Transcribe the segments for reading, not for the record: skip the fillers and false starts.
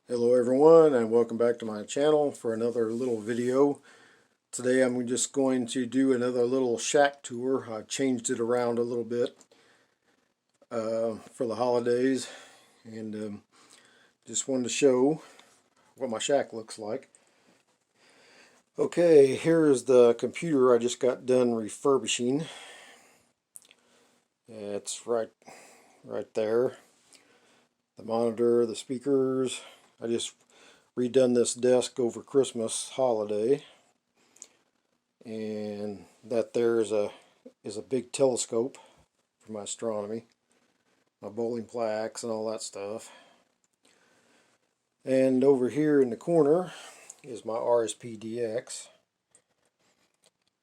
Hello everyone, and welcome back to my channel for another little video. Today I'm just going to do another little shack tour. I've changed it around a little bit for the holidays, and just wanted to show what my shack looks like. Okay, here's the computer I just got done refurbishing. It's right there. The monitor, the speakers. I just redone this desk over Christmas holiday, and that there is a big telescope for my astronomy, my bowling plaques and all that stuff. And over here in the corner is my RSP-DX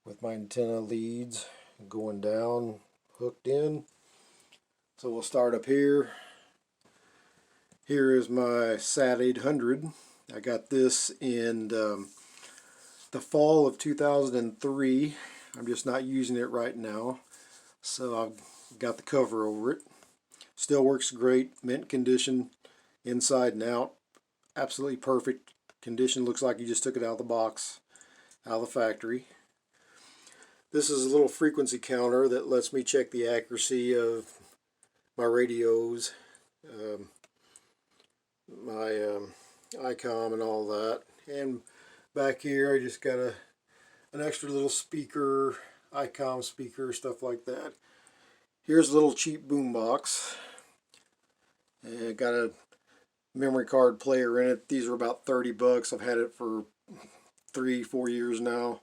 with my antenna leads going down, hooked in. So we'll start up here. Here is my SAT 800. I got this in the fall of 2003. I'm just not using it right now, so I've got the cover over it. Still works great, mint condition, inside and out, absolutely perfect condition. Looks like you just took it out of the box, out of the factory. This is a little frequency counter that lets me check the accuracy of my radios, my ICOM and all that. And back here I just got an extra little speaker, ICOM speaker, stuff like that. Here's a little cheap boombox. And got a memory card player in it. These are about 30 bucks. I've had it for 3-4 years now.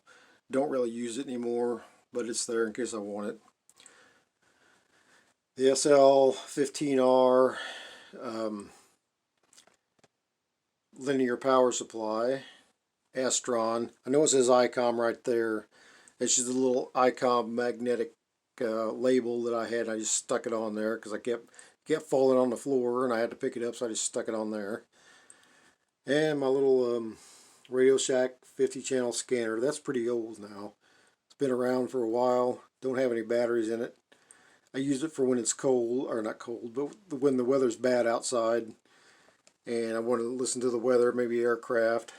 Don't really use it anymore, but it's there in case I want it. The SL15R linear power supply, Astron. I know it says ICOM right there. It's just a little ICOM magnetic label that I had. I just stuck it on there because I kept falling on the floor and I had to pick it up, so I just stuck it on there. And my little Radio Shack 50 channel scanner. That's pretty old now. It's been around for a while. Don't have any batteries in it. I use it for when it's cold, or not cold, but when the weather's bad outside and I want to listen to the weather, maybe aircraft.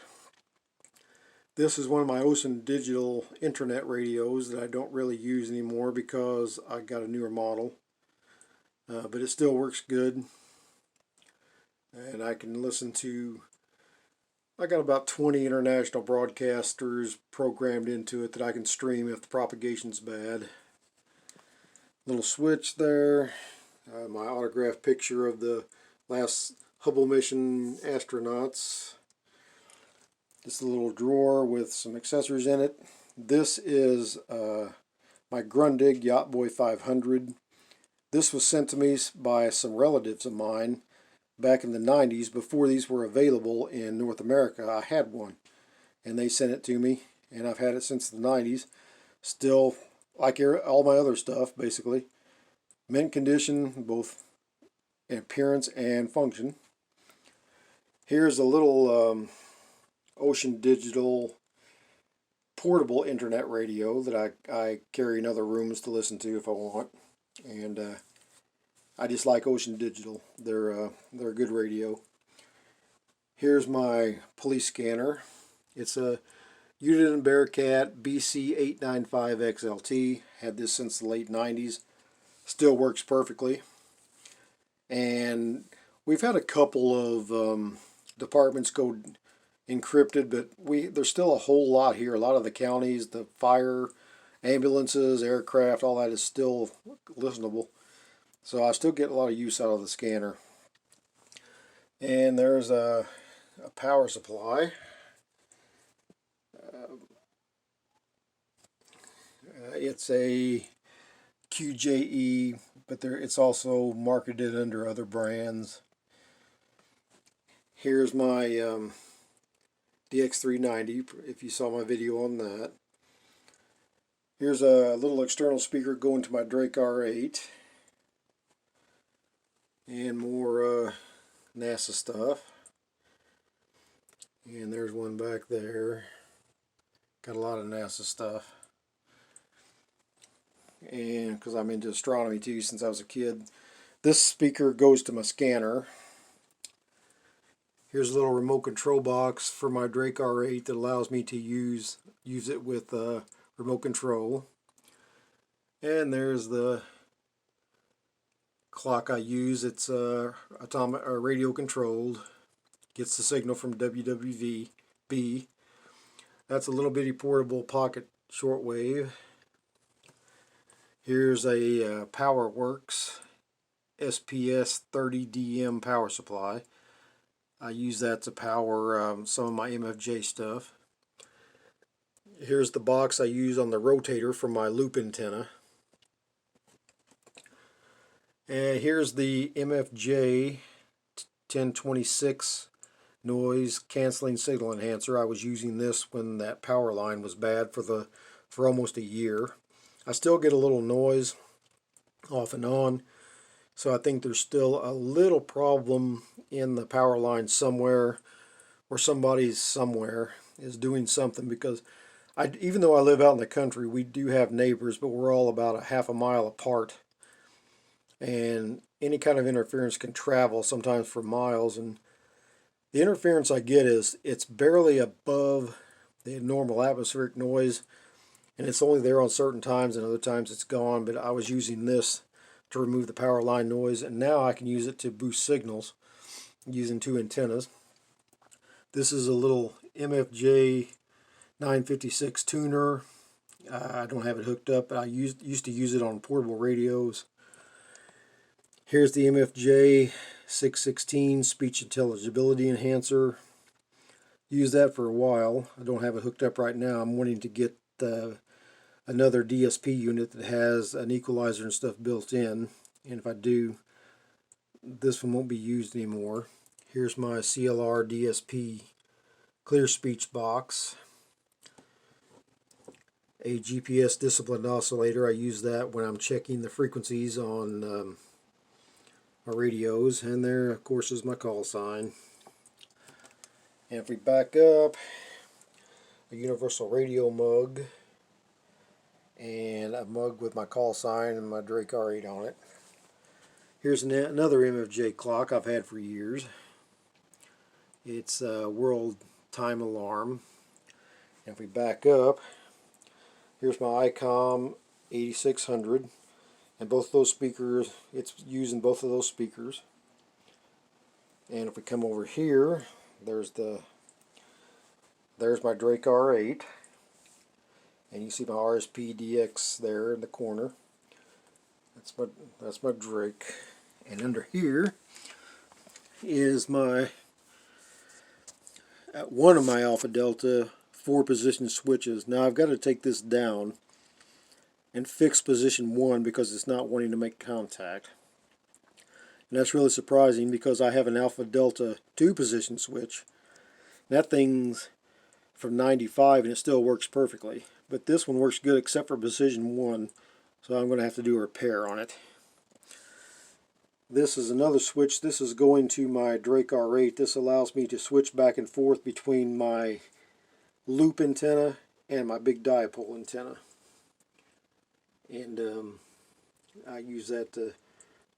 This is one of my Ocean Digital internet radios that I don't really use anymore because I got a newer model. But it still works good. And I can listen to, I got about 20 international broadcasters programmed into it that I can stream if the propagation's bad. Little switch there. My autographed picture of the last Hubble mission astronauts. Just a little drawer with some accessories in it. This is my Grundig Yacht Boy 500. This was sent to me by some relatives of mine back in the 90s, before these were available in North America. I had one, and they sent it to me, and I've had it since the 90s. Still, like all my other stuff, basically. Mint condition, both in appearance and function. Here's a little Ocean Digital portable internet radio that I carry in other rooms to listen to if I want. And I just like Ocean Digital. They're a good radio. Here's my police scanner. It's a Unit Bearcat BC895XLT. Had this since the late 90s. Still works perfectly. And we've had a couple of departments go encrypted, but there's still a whole lot here. A lot of the counties, the fire, ambulances, aircraft, all that is still listenable. So I still get a lot of use out of the scanner. And there's a power supply. It's a QJE, but it's also marketed under other brands. Here's my DX390, if you saw my video on that. Here's a little external speaker going to my Drake R8. And more NASA stuff. And there's one back there. Got a lot of NASA stuff. And because I'm into astronomy too since I was a kid. This speaker goes to my scanner. Here's a little remote control box for my Drake R8 that allows me to use it with remote control. And there's the clock I use. It's atomic or radio controlled. Gets the signal from WWV-B. That's a little bitty portable pocket shortwave. Here's a PowerWorks SPS 30DM power supply. I use that to power some of my MFJ stuff. Here's the box I use on the rotator for my loop antenna. And here's the MFJ 1026 noise canceling signal enhancer. I was using this when that power line was bad for almost a year. I still get a little noise off and on, so I think there's still a little problem in the power line somewhere, or somebody somewhere is doing something, because even though I live out in the country, we do have neighbors, but we're all about a half a mile apart, and any kind of interference can travel sometimes for miles. And the interference I get is it's barely above the normal atmospheric noise, and it's only there on certain times, and other times it's gone. But I was using this to remove the power line noise, and now I can use it to boost signals using two antennas. This is a little MFJ 956 tuner. I don't have it hooked up, but I used to use it on portable radios. Here's the MFJ 616 speech intelligibility enhancer. Used that for a while. I don't have it hooked up right now. I'm wanting to get another DSP unit that has an equalizer and stuff built in, and if I do, this one won't be used anymore. Here's my CLR DSP clear speech box. A GPS disciplined oscillator. I use that when I'm checking the frequencies on my radios, and there of course is my call sign. And if we back up, a universal radio mug, and a mug with my call sign and my Drake R8 on it. Here's another MFJ clock I've had for years. It's a world time alarm. And if we back up, here's my ICOM 8600, and both those speakers, it's using both of those speakers. And if we come over here, there's my Drake R8, and you see my RSP DX there in the corner. That's my Drake. And under here is my one of my Alpha Delta 4-position switches. Now I've got to take this down and fix position 1 because it's not wanting to make contact. And that's really surprising because I have an Alpha Delta 2-position switch. That thing's from 95 and it still works perfectly. But this one works good except for position 1, so I'm going to have to do a repair on it. This is another switch. This is going to my Drake R8. This allows me to switch back and forth between my loop antenna and my big dipole antenna. And I use that to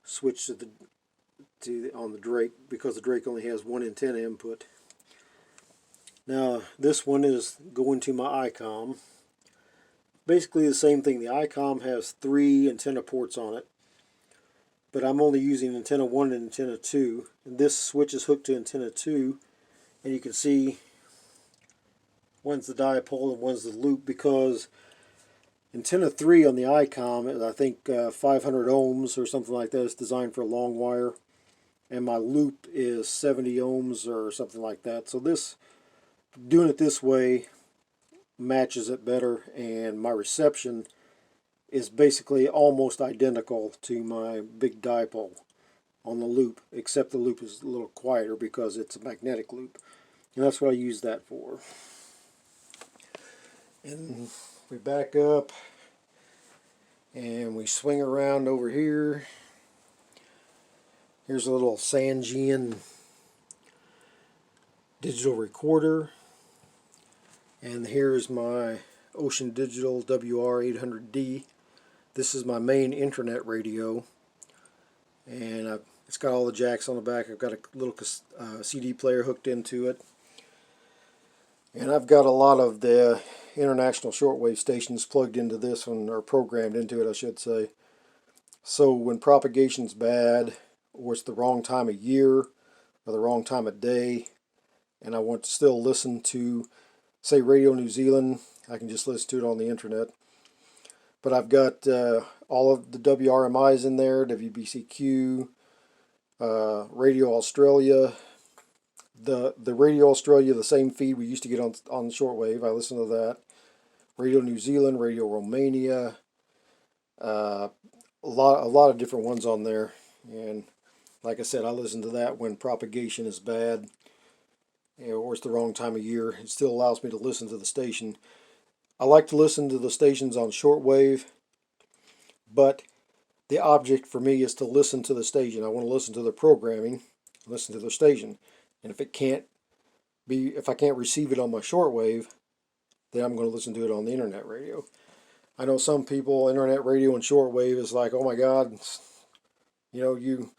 switch on the Drake, because the Drake only has one antenna input. Now this one is going to my ICOM. Basically the same thing. The ICOM has 3 antenna ports on it, but I'm only using antenna 1 and antenna 2. And this switch is hooked to antenna 2, and you can see one's the dipole and one's the loop, because antenna 3 on the ICOM is I think 500 ohms or something like that. It's designed for a long wire, and my loop is 70 ohms or something like that. So doing it this way matches it better, and my reception is basically almost identical to my big dipole on the loop, except the loop is a little quieter because it's a magnetic loop, and that's what I use that for. And we back up and we swing around over here. Here's a little Sangean digital recorder, and here's my Ocean Digital WR800D. This is my main internet radio, and it's It's got all the jacks on the back. I've got a little CD player hooked into it. And I've got a lot of the international shortwave stations plugged into this one, or programmed into it, I should say. So when propagation's bad, or it's the wrong time of year, or the wrong time of day, and I want to still listen to, say, Radio New Zealand, I can just listen to it on the internet. But I've got all of the WRMIs in there, WBCQ, Radio Australia. The Radio Australia, the same feed we used to get on shortwave. I listen to that. Radio New Zealand, Radio Romania, a lot of different ones on there. And like I said, I listen to that when propagation is bad, or it's the wrong time of year. It still allows me to listen to the station. I like to listen to the stations on shortwave, but the object for me is to listen to the station. I want to listen to the programming, listen to the station. And if I can't receive it on my shortwave, then I'm going to listen to it on the internet radio. I know some people, internet radio and shortwave is like, oh my God, you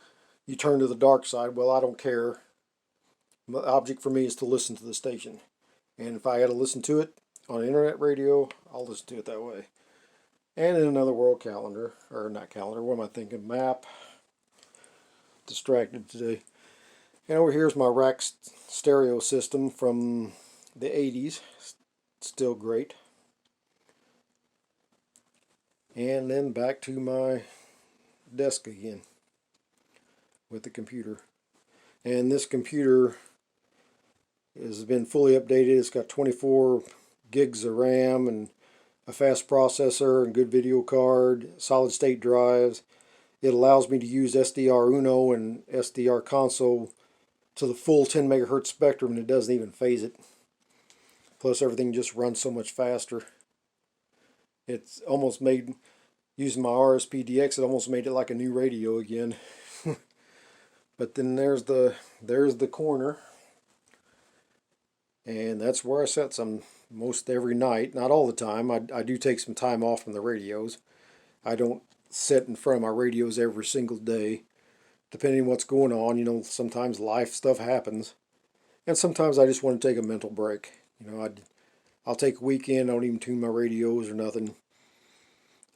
turn to the dark side. Well, I don't care. The object for me is to listen to the station. And if I got to listen to it on internet radio, I'll listen to it that way. And in another world calendar, or not calendar, what am I thinking? Map. Distracted today. And over here's my rack stereo system from the 80s. Still great. And then back to my desk again with the computer. And this computer has been fully updated. It's got 24 gigs of RAM and a fast processor and good video card, solid state drives. It allows me to use SDR Uno and SDR console to the full 10 megahertz spectrum, and it doesn't even phase it. Plus everything just runs so much faster. It's almost made, using my RSPDX, it almost made it like a new radio again. But then there's the corner. And that's where I set some most every night. Not all the time. I do take some time off from the radios. I don't sit in front of my radios every single day. Depending on what's going on, sometimes life stuff happens. And sometimes I just want to take a mental break. I'll take a weekend, I don't even tune my radios or nothing.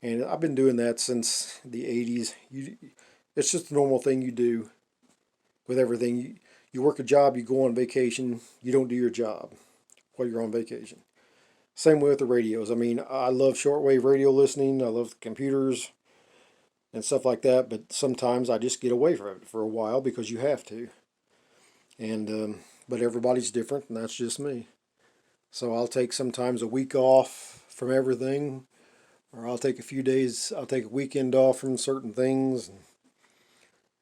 And I've been doing that since the 80s. It's just a normal thing you do with everything. You work a job, you go on vacation, you don't do your job while you're on vacation. Same way with the radios. I mean, I love shortwave radio listening. I love the computers and stuff like that, but sometimes I just get away from it for a while because you have to. And but everybody's different, and that's just me. So I'll take sometimes a week off from everything, or I'll take a few days, I'll take a weekend off from certain things. And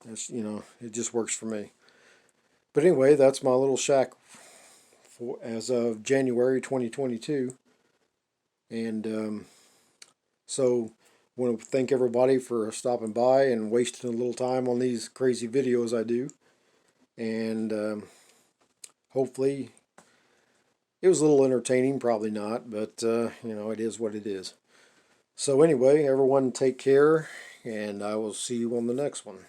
that's, it just works for me. But anyway, that's my little shack as of January 2022. And so I want to thank everybody for stopping by and wasting a little time on these crazy videos I do. And hopefully it was a little entertaining, probably not, but it is what it is. So anyway, everyone take care, and I will see you on the next one.